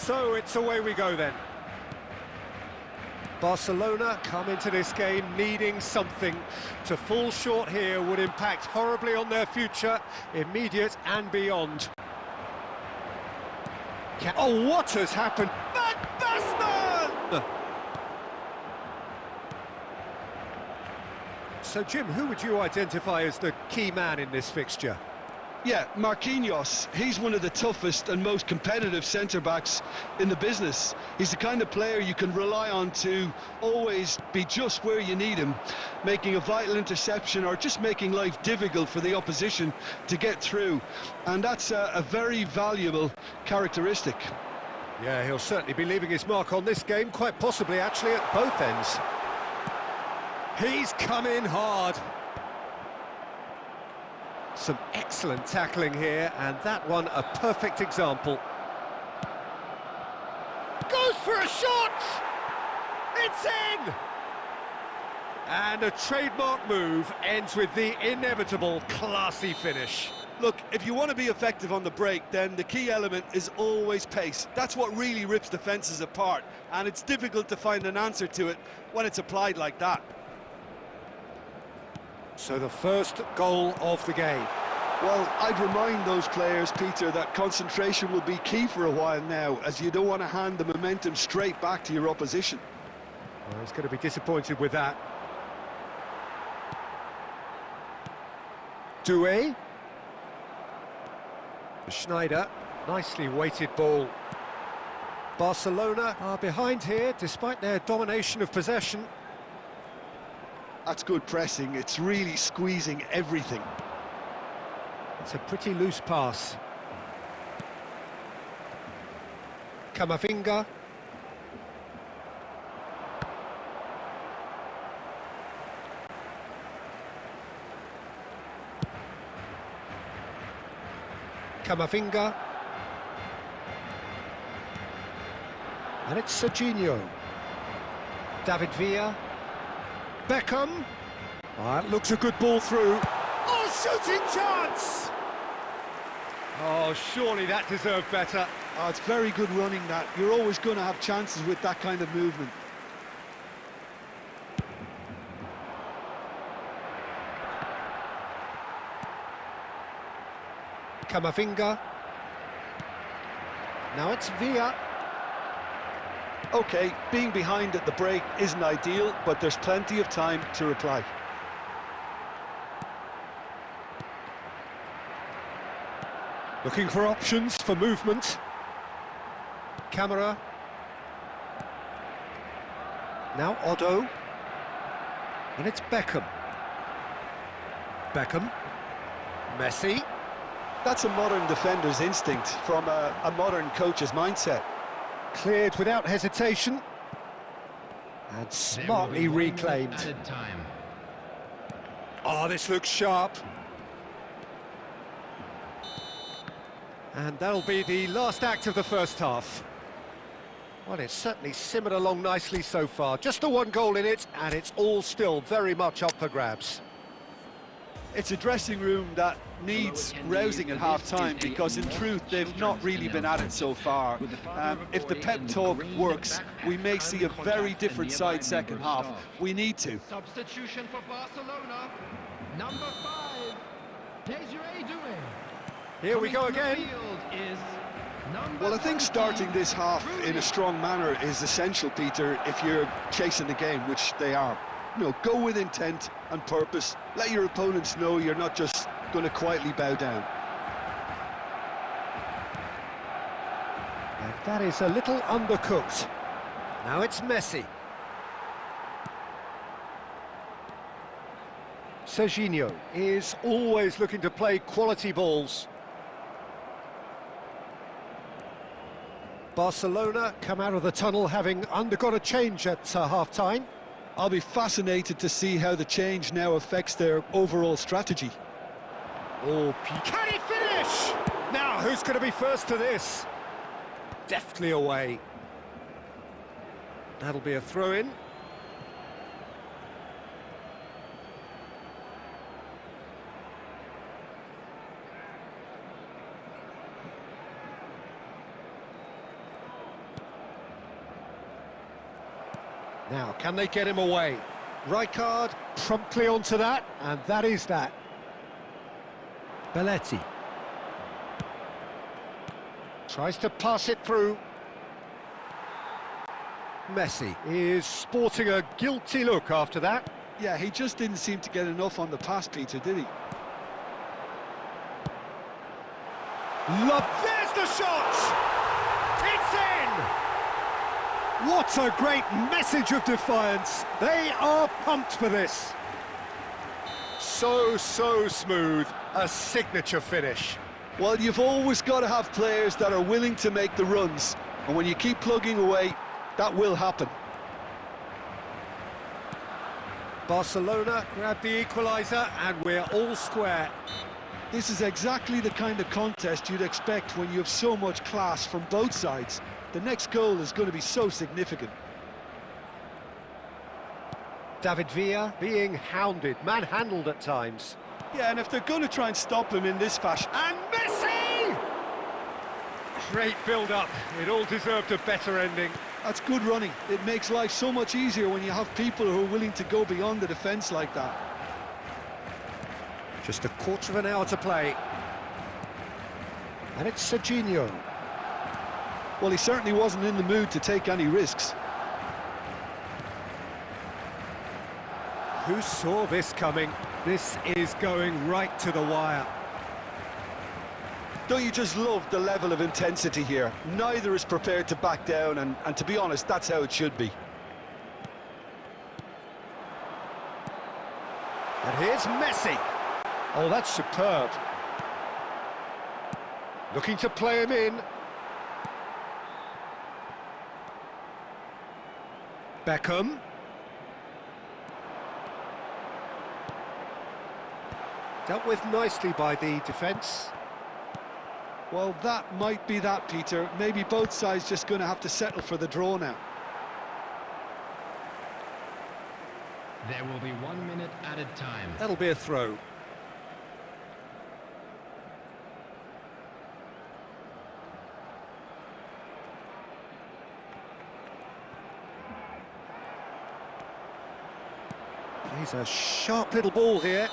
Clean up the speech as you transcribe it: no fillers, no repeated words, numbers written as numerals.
So it's away we go then. Barcelona come into this game needing something. To fall short here would impact horribly on their future, immediate and beyond. Oh, what has happened? Van Basten! So, Jim, who would you identify as the key man in this fixture? Yeah, Marquinhos. He's one of the toughest and most competitive centre-backs in the business. He's the kind of player you can rely on to always be just where you need him, making a vital interception or just making life difficult for the opposition to get through. And that's a very valuable characteristic. Yeah, he'll certainly be leaving his mark on this game, quite possibly actually at both ends. He's come in hard. Some excellent tackling here, and that one a perfect example. Goes for a shot! It's in! And a trademark move ends with the inevitable classy finish. Look, if you want to be effective on the break, then the key element is always pace. That's what really rips defences apart, and it's difficult to find an answer to it when it's applied like that. So the first goal of the game. Well, I'd remind those players, Peter, that concentration will be key for a while now, as you don't want to hand the momentum straight back to your opposition. Well, he's going to be disappointed with that. Doué. Schneider, nicely weighted ball. Barcelona are behind here, despite their domination of possession. That's good pressing, it's really squeezing everything. It's a pretty loose pass. Camavinga. Camavinga. And it's Serginho. David Villa. Beckham. That looks a good ball through. Oh, shooting chance! Oh, surely that deserved better. Oh, it's very good running, that. You're always going to have chances with that kind of movement. Camavinga. Now it's Villa. OK, being behind at the break isn't ideal, but there's plenty of time to reply. Looking for options for movement. Camera. Now Otto. And it's Beckham. Beckham. Messi. That's a modern defender's instinct from a modern coach's mindset. Cleared without hesitation. And smartly reclaimed. Oh, this looks sharp. And that'll be the last act of the first half. Well, it's certainly simmered along nicely so far. Just the one goal in it, and it's all still very much up for grabs. It's a dressing room that needs rousing at half-time, because in truth they've not really been at it so far. If the pep talk works, we may see a very different side second half. We need to. Substitution for Barcelona, number 5, Desiree Doué. Here we go again. Well, I think starting this half in a strong manner is essential, Peter, if you're chasing the game, which they are. You know, go with intent and purpose. Let your opponents know you're not just going to quietly bow down. And that is a little undercooked. Now it's Messi. Serginho is always looking to play quality balls. Barcelona come out of the tunnel having undergone a change at half-time. I'll be fascinated to see how the change now affects their overall strategy. Oh, can he finish? Now, who's going to be first to this? Deftly away. That'll be a throw-in. Now, can they get him away? Rijkaard promptly onto that, and that is that. Belletti. Tries to pass it through. Messi. Is sporting a guilty look after that. Yeah, he just didn't seem to get enough on the pass, Peter, did he? Love, there's the shot! It's in! What a great message of defiance. They are pumped for this. So smooth. A signature finish. Well, you've always got to have players that are willing to make the runs. And when you keep plugging away, that will happen. Barcelona grab the equaliser, and we're all square. This is exactly the kind of contest you'd expect when you have so much class from both sides. The next goal is going to be so significant. David Villa being hounded, manhandled at times. Yeah, and if they're going to try and stop him in this fashion... And Messi! Great build-up. It all deserved a better ending. That's good running. It makes life so much easier when you have people who are willing to go beyond the defence like that. Just a quarter of an hour to play. And it's Serginho. Well, he certainly wasn't in the mood to take any risks. Who saw this coming? This is going right to the wire. Don't you just love the level of intensity here? Neither is prepared to back down, and to be honest, that's how it should be. And here's Messi. Oh, that's superb. Looking to play him in. Beckham. Dealt with nicely by the defence. Well, that might be that, Peter. Maybe both sides just going to have to settle for the draw now. There will be 1 minute added time. That'll be a throw. He's a sharp little ball here.